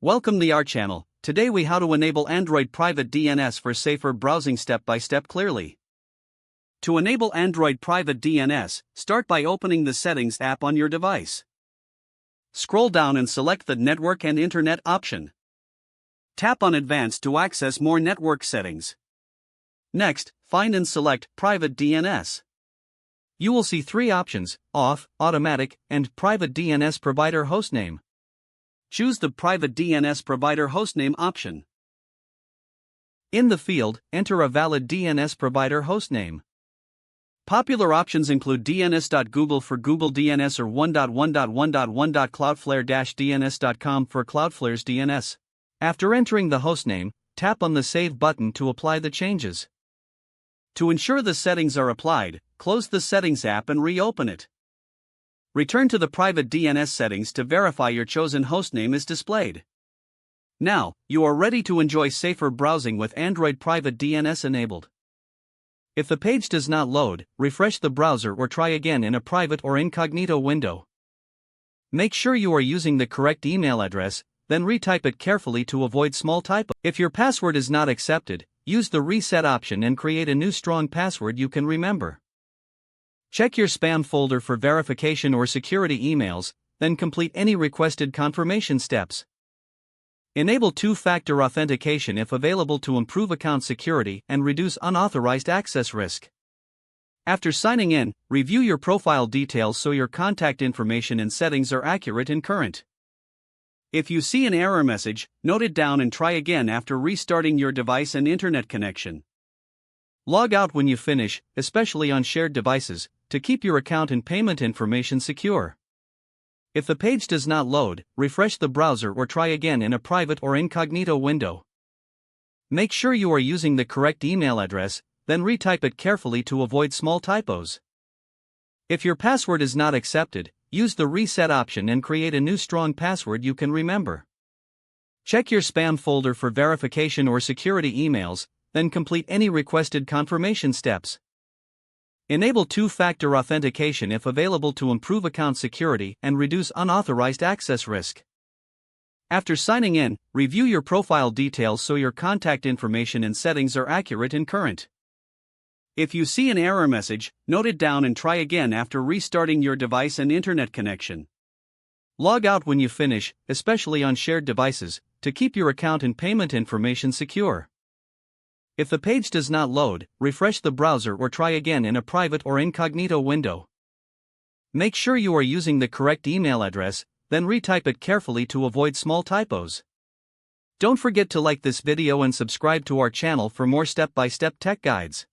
Welcome to our channel. Today we how to enable Android Private DNS for safer browsing step by step clearly. To enable Android Private DNS, start by opening the Settings app on your device. Scroll down and select the Network and Internet option. Tap on Advanced to access more network settings. Next, find and select Private DNS. You will see three options: Off, Automatic, and Private DNS Provider Hostname. Choose the Private DNS Provider Hostname option. In the field, enter a valid DNS provider hostname. Popular options include DNS.Google for Google DNS or 1.1.1.1.cloudflare-dns.com for Cloudflare's DNS. After entering the hostname, tap on the Save button to apply the changes. To ensure the settings are applied, close the Settings app and reopen it. Return to the private DNS settings to verify your chosen hostname is displayed. Now, you are ready to enjoy safer browsing with Android Private DNS enabled. If the page does not load, refresh the browser or try again in a private or incognito window. Make sure you are using the correct email address, then retype it carefully to avoid small typos. If your password is not accepted, use the Reset option and create a new strong password you can remember. Check your spam folder for verification or security emails, then complete any requested confirmation steps. Enable two-factor authentication if available to improve account security and reduce unauthorized access risk. After signing in, review your profile details so your contact information and settings are accurate and current. If you see an error message, note it down and try again after restarting your device and internet connection. Log out when you finish, especially on shared devices, to keep your account and payment information secure. If the page does not load, refresh the browser or try again in a private or incognito window. Make sure you are using the correct email address, then retype it carefully to avoid small typos. If your password is not accepted, use the Reset option and create a new strong password you can remember. Check your spam folder for verification or security emails, then complete any requested confirmation steps. Enable two-factor authentication if available to improve account security and reduce unauthorized access risk. After signing in, review your profile details so your contact information and settings are accurate and current. If you see an error message, note it down and try again after restarting your device and internet connection. Log out when you finish, especially on shared devices, to keep your account and payment information secure. If the page does not load, refresh the browser or try again in a private or incognito window. Make sure you are using the correct email address, then retype it carefully to avoid small typos. Don't forget to like this video and subscribe to our channel for more step-by-step tech guides.